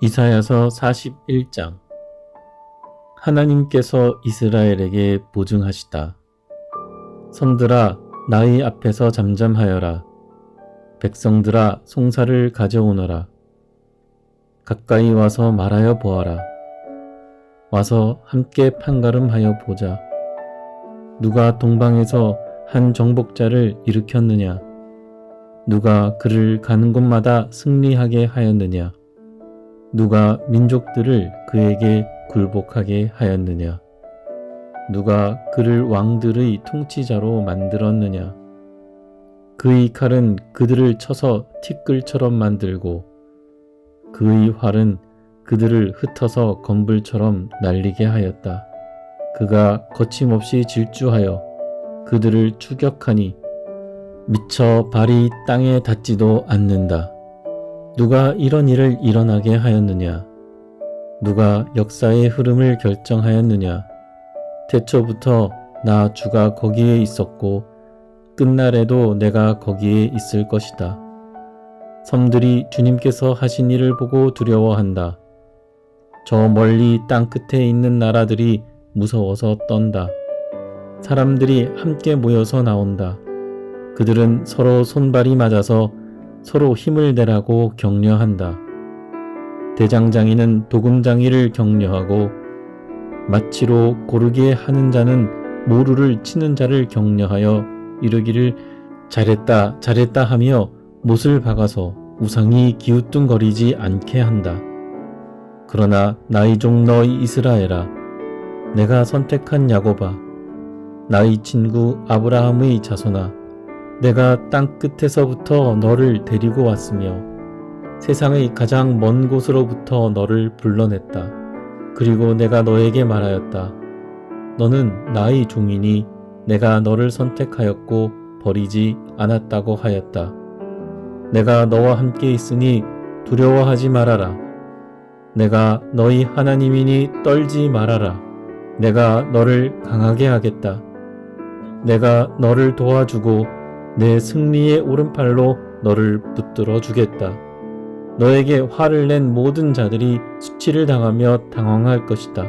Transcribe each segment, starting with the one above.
이사야서 41장. 하나님께서 이스라엘에게 보증하시다. 성들아, 나의 앞에서 잠잠하여라. 백성들아, 송사를 가져오너라. 가까이 와서 말하여 보아라. 와서 함께 판가름하여 보자. 누가 동방에서 한 정복자를 일으켰느냐? 누가 그를 가는 곳마다 승리하게 하였느냐? 누가 민족들을 그에게 굴복하게 하였느냐? 누가 그를 왕들의 통치자로 만들었느냐? 그의 칼은 그들을 쳐서 티끌처럼 만들고 그의 활은 그들을 흩어서 건불처럼 날리게 하였다. 그가 거침없이 질주하여 그들을 추격하니 미쳐 발이 땅에 닿지도 않는다. 누가 이런 일을 일어나게 하였느냐? 누가 역사의 흐름을 결정하였느냐? 태초부터 나 주가 거기에 있었고 끝날에도 내가 거기에 있을 것이다. 섬들이 주님께서 하신 일을 보고 두려워한다. 저 멀리 땅 끝에 있는 나라들이 무서워서 떤다. 사람들이 함께 모여서 나온다. 그들은 서로 손발이 맞아서 서로 힘을 내라고 격려한다. 대장장이는 도금장이를 격려하고 마치로 고르게 하는 자는 모루를 치는 자를 격려하여 이르기를 잘했다 잘했다 하며 못을 박아서 우상이 기우뚱거리지 않게 한다. 그러나 나의 종 너희 이스라엘아, 내가 선택한 야곱아, 나의 친구 아브라함의 자손아, 내가 땅 끝에서부터 너를 데리고 왔으며 세상의 가장 먼 곳으로부터 너를 불러냈다. 그리고 내가 너에게 말하였다. 너는 나의 종이니 내가 너를 선택하였고 버리지 않았다고 하였다. 내가 너와 함께 있으니 두려워하지 말아라. 내가 너희 하나님이니 떨지 말아라. 내가 너를 강하게 하겠다. 내가 너를 도와주고 내 승리의 오른팔로 너를 붙들어 주겠다. 너에게 화를 낸 모든 자들이 수치를 당하며 당황할 것이다.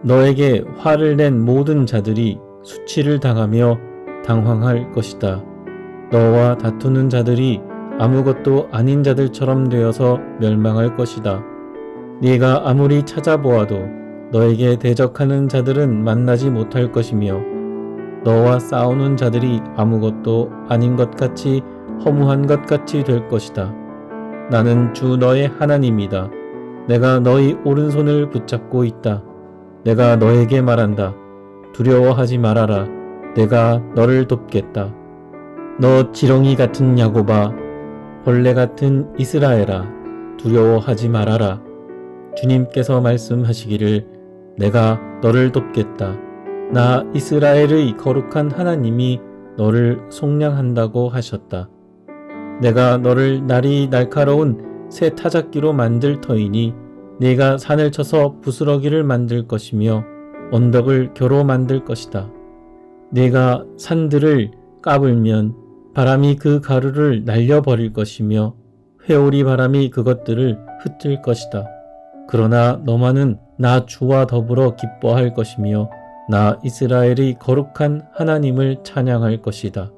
너에게 화를 낸 모든 자들이 수치를 당하며 당황할 것이다. 너와 다투는 자들이 아무것도 아닌 자들처럼 되어서 멸망할 것이다. 네가 아무리 찾아보아도 너에게 대적하는 자들은 만나지 못할 것이며 너와 싸우는 자들이 아무것도 아닌 것 같이 허무한 것 같이 될 것이다. 나는 주 너의 하나님이다. 내가 너희 오른손을 붙잡고 있다. 내가 너에게 말한다. 두려워하지 말아라. 내가 너를 돕겠다. 너 지렁이 같은 야곱아, 벌레 같은 이스라엘아, 두려워하지 말아라. 주님께서 말씀하시기를 내가 너를 돕겠다. 나 이스라엘의 거룩한 하나님이 너를 속량한다고 하셨다. 내가 너를 날이 날카로운 새 타작기로 만들 터이니 네가 산을 쳐서 부스러기를 만들 것이며 언덕을 겨로 만들 것이다. 네가 산들을 까불면 바람이 그 가루를 날려버릴 것이며 회오리 바람이 그것들을 흩을 것이다. 그러나 너만은 나 주와 더불어 기뻐할 것이며 나 이스라엘의 거룩한 하나님을 찬양할 것이다.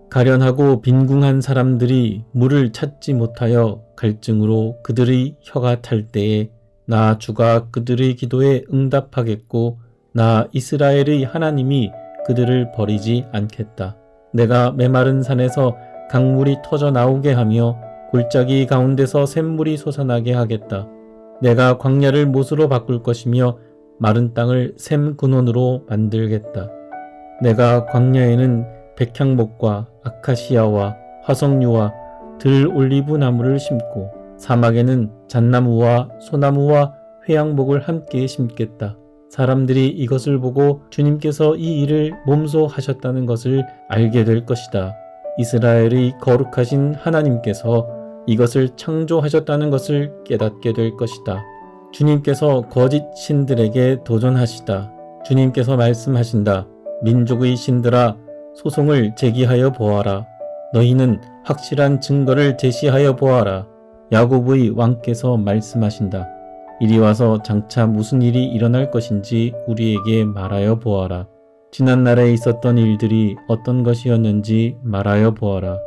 가련하고 빈궁한 사람들이 물을 찾지 못하여 갈증으로 그들의 혀가 탈 때에 나 주가 그들의 기도에 응답하겠고 나 이스라엘의 하나님이 그들을 버리지 않겠다. 내가 메마른 산에서 강물이 터져 나오게 하며 골짜기 가운데서 샘물이 솟아나게 하겠다. 내가 광야를 못으로 바꿀 것이며 마른 땅을 샘 근원으로 만들겠다. 내가 광야에는 백향목과 아카시아와 화석류와 들 올리브 나무를 심고 사막에는 잣나무와 소나무와 회양목을 함께 심겠다. 사람들이 이것을 보고 주님께서 이 일을 몸소 하셨다는 것을 알게 될 것이다. 이스라엘의 거룩하신 하나님께서 이것을 창조하셨다는 것을 깨닫게 될 것이다. 주님께서 거짓 신들에게 도전하시다. 주님께서 말씀하신다. 민족의 신들아, 소송을 제기하여 보아라. 너희는 확실한 증거를 제시하여 보아라. 야곱의 왕께서 말씀하신다. 이리 와서 장차 무슨 일이 일어날 것인지 우리에게 말하여 보아라. 지난날에 있었던 일들이 어떤 것이었는지 말하여 보아라.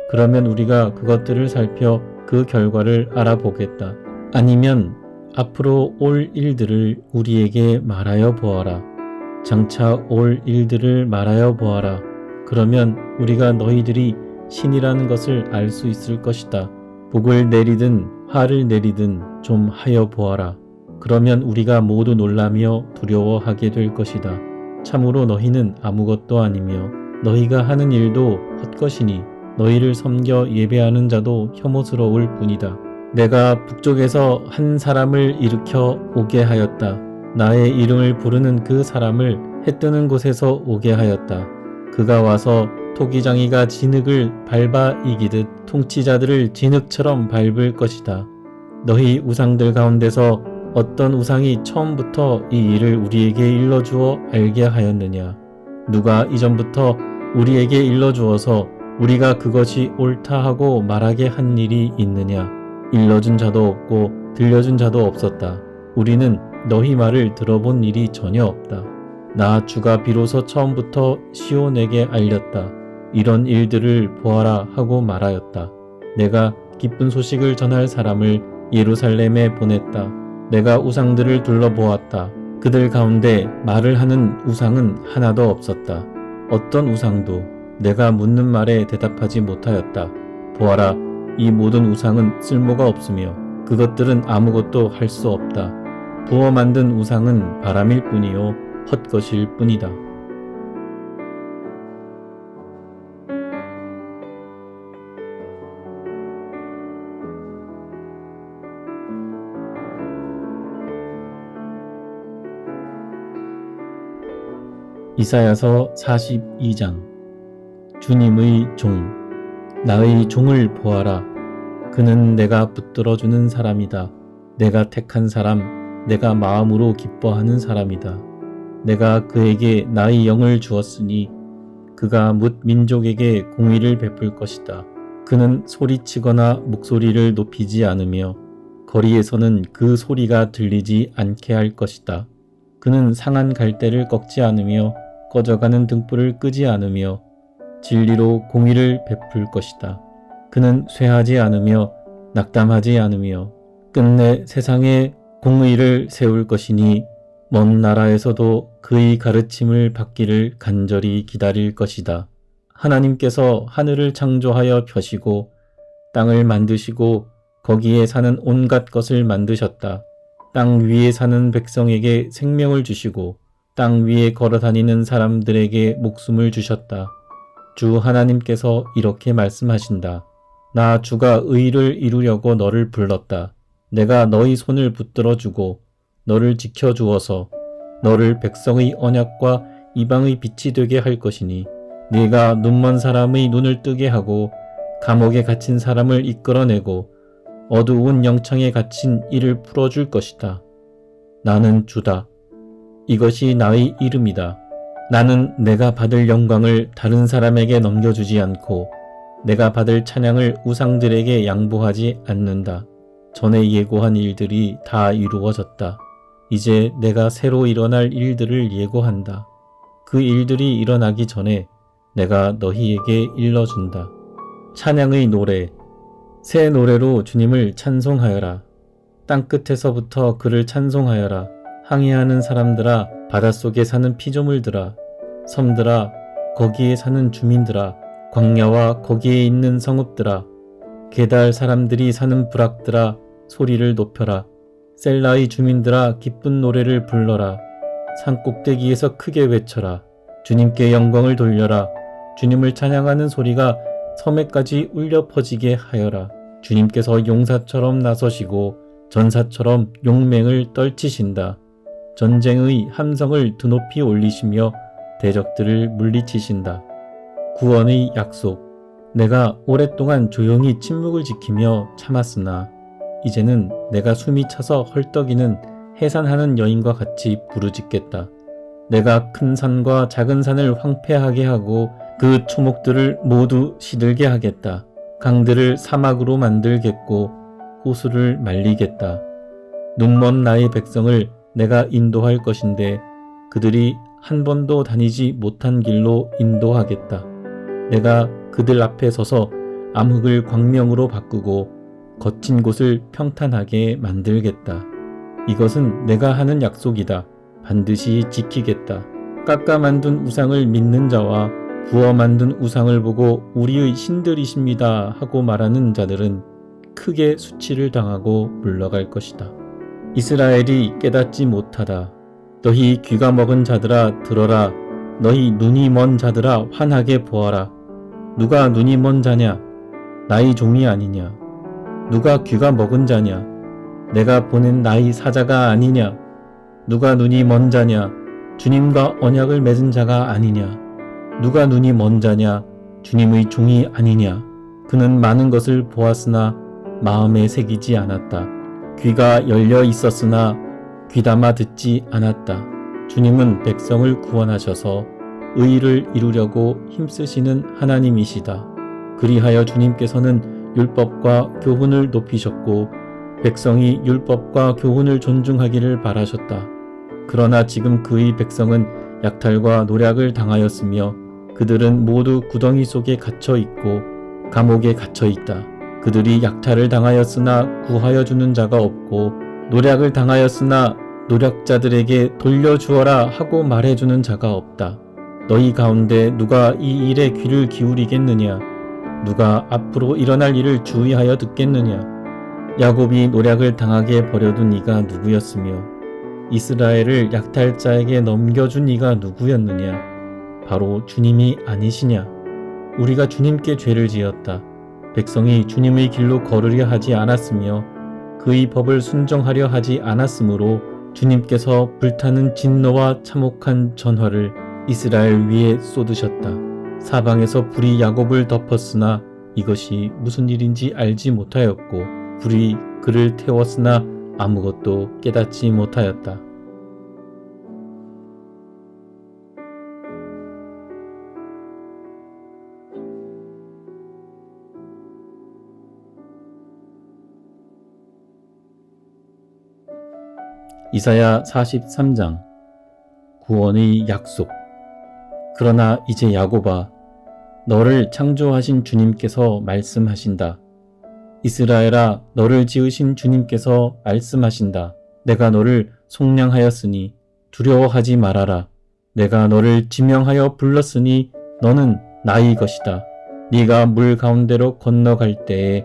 그러면 우리가 그것들을 살펴 그 결과를 알아보겠다. 아니면 앞으로 올 일들을 우리에게 말하여 보아라. 장차 올 일들을 말하여 보아라. 그러면 우리가 너희들이 신이라는 것을 알 수 있을 것이다. 복을 내리든 화를 내리든 좀 하여 보아라. 그러면 우리가 모두 놀라며 두려워하게 될 것이다. 참으로 너희는 아무것도 아니며 너희가 하는 일도 헛것이니 너희를 섬겨 예배하는 자도 혐오스러울 뿐이다. 내가 북쪽에서 한 사람을 일으켜 오게 하였다. 나의 이름을 부르는 그 사람을 해 뜨는 곳에서 오게 하였다. 그가 와서 토기장이가 진흙을 밟아 이기듯 통치자들을 진흙처럼 밟을 것이다. 너희 우상들 가운데서 어떤 우상이 처음부터 이 일을 우리에게 일러주어 알게 하였느냐? 누가 이전부터 우리에게 일러주어서 우리가 그것이 옳다 하고 말하게 한 일이 있느냐? 일러준 자도 없고 들려준 자도 없었다. 우리는 너희 말을 들어본 일이 전혀 없다. 나 주가 비로소 처음부터 시온에게 알렸다. 이런 일들을 보아라 하고 말하였다. 내가 기쁜 소식을 전할 사람을 예루살렘에 보냈다. 내가 우상들을 둘러보았다. 그들 가운데 말을 하는 우상은 하나도 없었다. 어떤 우상도 내가 묻는 말에 대답하지 못하였다. 보아라, 이 모든 우상은 쓸모가 없으며 그것들은 아무것도 할 수 없다. 부어 만든 우상은 바람일 뿐이요 헛것일 뿐이다. 이사야서 42장. 주님의 종. 나의 종을 보아라. 그는 내가 붙들어주는 사람이다. 내가 택한 사람, 내가 마음으로 기뻐하는 사람이다. 내가 그에게 나의 영을 주었으니 그가 뭇 민족에게 공의를 베풀 것이다. 그는 소리치거나 목소리를 높이지 않으며 거리에서는 그 소리가 들리지 않게 할 것이다. 그는 상한 갈대를 꺾지 않으며 꺼져가는 등불을 끄지 않으며 진리로 공의를 베풀 것이다. 그는 쇠하지 않으며 낙담하지 않으며 끝내 세상에 공의를 세울 것이니 먼 나라에서도 그의 가르침을 받기를 간절히 기다릴 것이다. 하나님께서 하늘을 창조하여 펴시고 땅을 만드시고 거기에 사는 온갖 것을 만드셨다. 땅 위에 사는 백성에게 생명을 주시고 땅 위에 걸어다니는 사람들에게 목숨을 주셨다. 주 하나님께서 이렇게 말씀하신다. 나 주가 의를 이루려고 너를 불렀다. 내가 너희 손을 붙들어주고 너를 지켜주어서 너를 백성의 언약과 이방의 빛이 되게 할 것이니 네가 눈먼 사람의 눈을 뜨게 하고 감옥에 갇힌 사람을 이끌어내고 어두운 영창에 갇힌 이를 풀어줄 것이다. 나는 주다. 이것이 나의 이름이다. 나는 내가 받을 영광을 다른 사람에게 넘겨주지 않고 내가 받을 찬양을 우상들에게 양보하지 않는다. 전에 예고한 일들이 다 이루어졌다. 이제 내가 새로 일어날 일들을 예고한다. 그 일들이 일어나기 전에 내가 너희에게 일러준다. 찬양의 노래. 새 노래로 주님을 찬송하여라. 땅끝에서부터 그를 찬송하여라. 항해하는 사람들아, 바닷속에 사는 피조물들아, 섬들아, 거기에 사는 주민들아, 광야와 거기에 있는 성읍들아, 게달 사람들이 사는 부락들아, 소리를 높여라. 셀라의 주민들아, 기쁜 노래를 불러라. 산 꼭대기에서 크게 외쳐라. 주님께 영광을 돌려라. 주님을 찬양하는 소리가 섬에까지 울려 퍼지게 하여라. 주님께서 용사처럼 나서시고 전사처럼 용맹을 떨치신다. 전쟁의 함성을 드높이 올리시며 대적들을 물리치신다. 구원의 약속. 내가 오랫동안 조용히 침묵을 지키며 참았으나 이제는 내가 숨이 차서 헐떡이는 해산하는 여인과 같이 부르짖겠다. 내가 큰 산과 작은 산을 황폐하게 하고 그 초목들을 모두 시들게 하겠다. 강들을 사막으로 만들겠고 호수를 말리겠다. 눈먼 나의 백성을 내가 인도할 것인데 그들이 한 번도 다니지 못한 길로 인도하겠다. 내가 그들 앞에 서서 암흑을 광명으로 바꾸고 거친 곳을 평탄하게 만들겠다. 이것은 내가 하는 약속이다. 반드시 지키겠다. 깎아 만든 우상을 믿는 자와 부어 만든 우상을 보고 우리의 신들이십니다 하고 말하는 자들은 크게 수치를 당하고 물러갈 것이다. 이스라엘이 깨닫지 못하다. 너희 귀가 먹은 자들아 들어라. 너희 눈이 먼 자들아 환하게 보아라. 누가 눈이 먼 자냐? 나의 종이 아니냐? 누가 귀가 먹은 자냐? 내가 보낸 나의 사자가 아니냐? 누가 눈이 먼 자냐? 주님과 언약을 맺은 자가 아니냐? 누가 눈이 먼 자냐? 주님의 종이 아니냐? 그는 많은 것을 보았으나 마음에 새기지 않았다. 귀가 열려 있었으나 귀담아 듣지 않았다. 주님은 백성을 구원하셔서 의를 이루려고 힘쓰시는 하나님이시다. 그리하여 주님께서는 율법과 교훈을 높이셨고 백성이 율법과 교훈을 존중하기를 바라셨다. 그러나 지금 그의 백성은 약탈과 노략을 당하였으며 그들은 모두 구덩이 속에 갇혀 있고 감옥에 갇혀 있다. 그들이 약탈을 당하였으나 구하여 주는 자가 없고 노략을 당하였으나 노략자들에게 돌려주어라 하고 말해주는 자가 없다. 너희 가운데 누가 이 일에 귀를 기울이겠느냐? 누가 앞으로 일어날 일을 주의하여 듣겠느냐? 야곱이 노략을 당하게 버려둔 이가 누구였으며 이스라엘을 약탈자에게 넘겨준 이가 누구였느냐? 바로 주님이 아니시냐? 우리가 주님께 죄를 지었다. 백성이 주님의 길로 걸으려 하지 않았으며 그의 법을 순종하려 하지 않았으므로 주님께서 불타는 진노와 참혹한 전화를 이스라엘 위에 쏟으셨다. 사방에서 불이 야곱을 덮었으나 이것이 무슨 일인지 알지 못하였고 불이 그를 태웠으나 아무것도 깨닫지 못하였다. 이사야 43장 구원의 약속. 그러나 이제 야곱아, 너를 창조하신 주님께서 말씀하신다. 이스라엘아, 너를 지으신 주님께서 말씀하신다. 내가 너를 속량하였으니 두려워하지 말아라. 내가 너를 지명하여 불렀으니 너는 나의 것이다. 네가 물 가운데로 건너갈 때에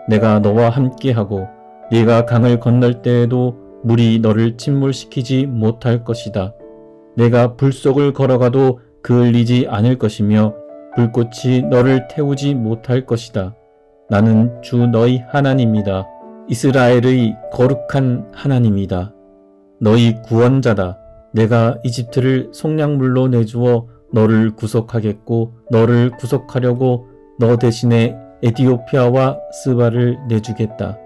내가 너와 함께하고 네가 강을 건널 때에도 물이 너를 침몰시키지 못할 것이다. 내가 불 속을 걸어가도 그을리지 않을 것이며 불꽃이 너를 태우지 못할 것이다. 나는 주 너희 하나님이다. 이스라엘의 거룩한 하나님이다. 너희 구원자다. 내가 이집트를 속량물로 내주어 너를 구속하겠고 너를 구속하려고 너 대신에 에디오피아와 스바를 내주겠다.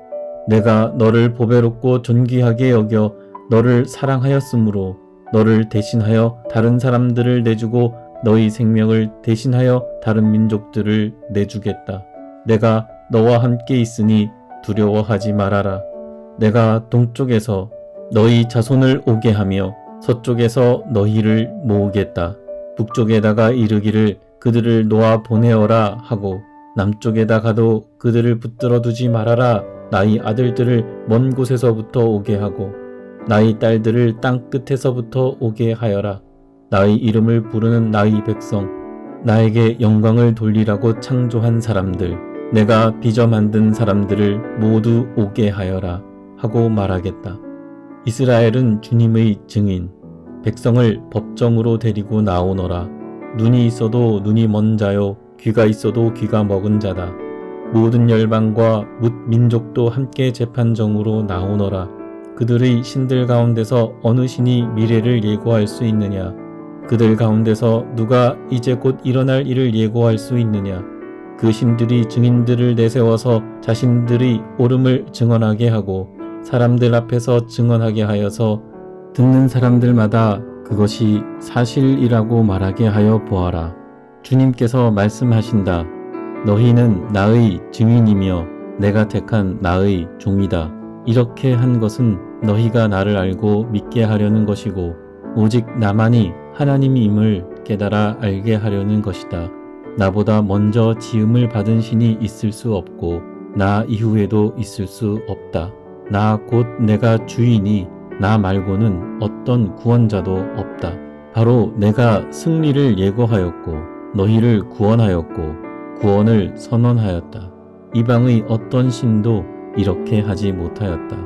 내가 너를 보배롭고 존귀하게 여겨 너를 사랑하였으므로 너를 대신하여 다른 사람들을 내주고 너희 생명을 대신하여 다른 민족들을 내주겠다. 내가 너와 함께 있으니 두려워하지 말아라. 내가 동쪽에서 너희 자손을 오게 하며 서쪽에서 너희를 모으겠다. 북쪽에다가 이르기를 그들을 놓아 보내어라 하고 남쪽에다 가도 그들을 붙들어 두지 말아라. 나의 아들들을 먼 곳에서부터 오게 하고 나의 딸들을 땅 끝에서부터 오게 하여라. 나의 이름을 부르는 나의 백성, 나에게 영광을 돌리라고 창조한 사람들, 내가 빚어 만든 사람들을 모두 오게 하여라 하고 말하겠다. 이스라엘은 주님의 증인, 백성을 법정으로 데리고 나오너라. 눈이 있어도 눈이 먼 자요, 귀가 있어도 귀가 먹은 자다. 모든 열방과 뭇 민족도 함께 재판정으로 나오너라. 그들의 신들 가운데서 어느 신이 미래를 예고할 수 있느냐? 그들 가운데서 누가 이제 곧 일어날 일을 예고할 수 있느냐? 그 신들이 증인들을 내세워서 자신들의 옳음을 증언하게 하고 사람들 앞에서 증언하게 하여서 듣는 사람들마다 그것이 사실이라고 말하게 하여 보아라. 주님께서 말씀하신다. 너희는 나의 증인이며 내가 택한 나의 종이다. 이렇게 한 것은 너희가 나를 알고 믿게 하려는 것이고 오직 나만이 하나님임을 깨달아 알게 하려는 것이다. 나보다 먼저 지음을 받은 신이 있을 수 없고 나 이후에도 있을 수 없다. 나 곧 내가 주이니 나 말고는 어떤 구원자도 없다. 바로 내가 승리를 예고하였고 너희를 구원하였고 구원을 선언하였다. 이방의 어떤 신도 이렇게 하지 못하였다.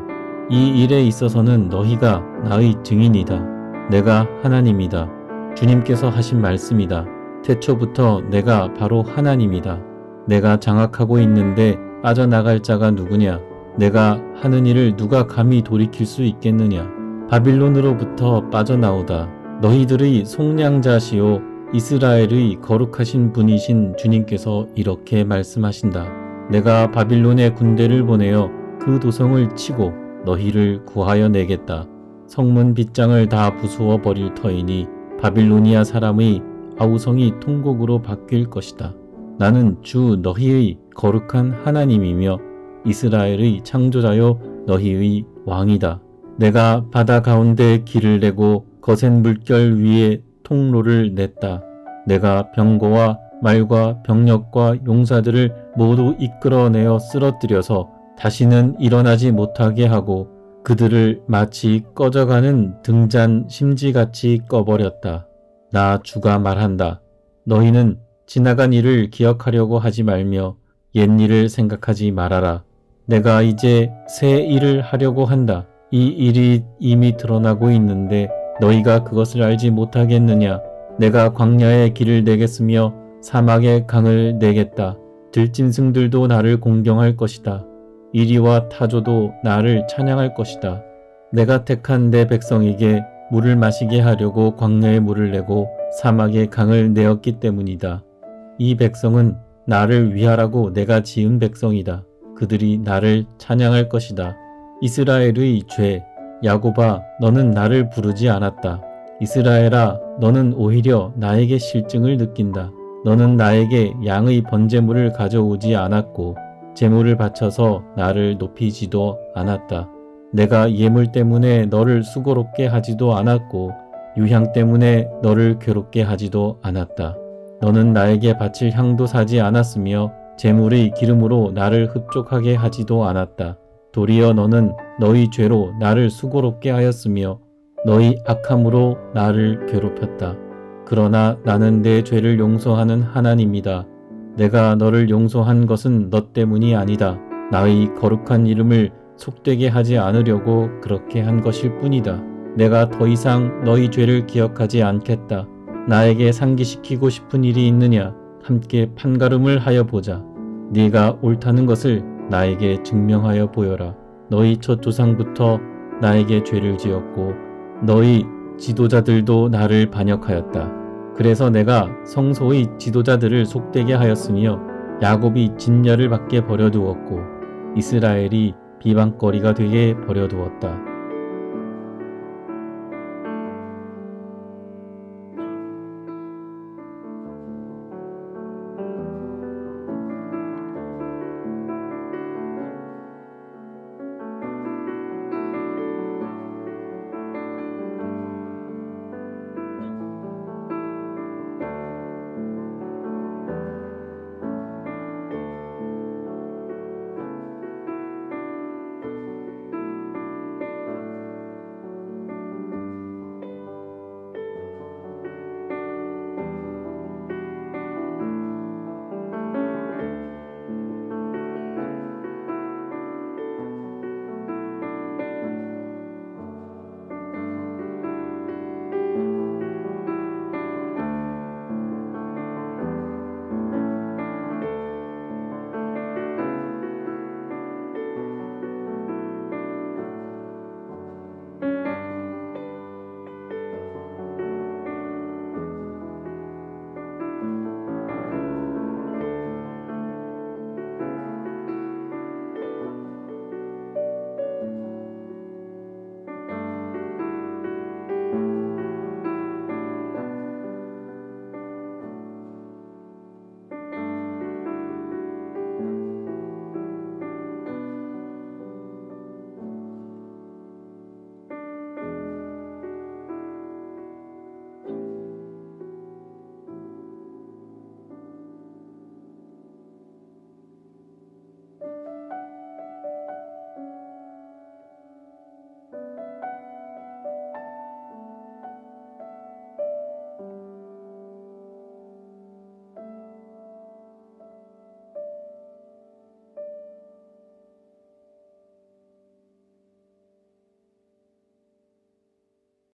이 일에 있어서는 너희가 나의 증인이다. 내가 하나님이다. 주님께서 하신 말씀이다. 태초부터 내가 바로 하나님이다. 내가 장악하고 있는데 빠져나갈 자가 누구냐? 내가 하는 일을 누가 감히 돌이킬 수 있겠느냐? 바빌론으로부터 빠져나오다. 너희들의 속량자시오 이스라엘의 거룩하신 분이신 주님께서 이렇게 말씀하신다. 내가 바빌론의 군대를 보내어 그 도성을 치고 너희를 구하여 내겠다. 성문 빗장을 다 부수어 버릴 터이니 바빌로니아 사람의 아우성이 통곡으로 바뀔 것이다. 나는 주 너희의 거룩한 하나님이며 이스라엘의 창조자요 너희의 왕이다. 내가 바다 가운데 길을 내고 거센 물결 위에 통로를 냈다. 내가 병거와 말과 병력과 용사들을 모두 이끌어내어 쓰러뜨려서 다시는 일어나지 못하게 하고 그들을 마치 꺼져가는 등잔 심지같이 꺼버렸다. 나 주가 말한다. 너희는 지나간 일을 기억하려고 하지 말며 옛 일을 생각하지 말아라. 내가 이제 새 일을 하려고 한다. 이 일이 이미 드러나고 있는데 너희가 그것을 알지 못하겠느냐? 내가 광야에 길을 내겠으며 사막에 강을 내겠다. 들짐승들도 나를 공경할 것이다. 이리와 타조도 나를 찬양할 것이다. 내가 택한 내 백성에게 물을 마시게 하려고 광야에 물을 내고 사막에 강을 내었기 때문이다. 이 백성은 나를 위하라고 내가 지은 백성이다. 그들이 나를 찬양할 것이다. 이스라엘의 죄, 야곱아, 너는 나를 부르지 않았다. 이스라엘아, 너는 오히려 나에게 실증을 느낀다. 너는 나에게 양의 번제물을 가져오지 않았고 제물을 바쳐서 나를 높이지도 않았다. 내가 예물 때문에 너를 수고롭게 하지도 않았고 유향 때문에 너를 괴롭게 하지도 않았다. 너는 나에게 바칠 향도 사지 않았으며 제물의 기름으로 나를 흡족하게 하지도 않았다. 도리어 너는 너희 죄로 나를 수고롭게 하였으며 너희 악함으로 나를 괴롭혔다. 그러나 나는 내 죄를 용서하는 하나님이다. 내가 너를 용서한 것은 너 때문이 아니다. 나의 거룩한 이름을 속되게 하지 않으려고 그렇게 한 것일 뿐이다. 내가 더 이상 너희 죄를 기억하지 않겠다. 나에게 상기시키고 싶은 일이 있느냐? 함께 판가름을 하여 보자. 네가 옳다는 것을 나에게 증명하여 보여라. 너희 첫 조상부터 나에게 죄를 지었고 너희 지도자들도 나를 반역하였다. 그래서 내가 성소의 지도자들을 속되게 하였으며 야곱이 진멸을 받게 버려두었고 이스라엘이 비방거리가 되게 버려두었다.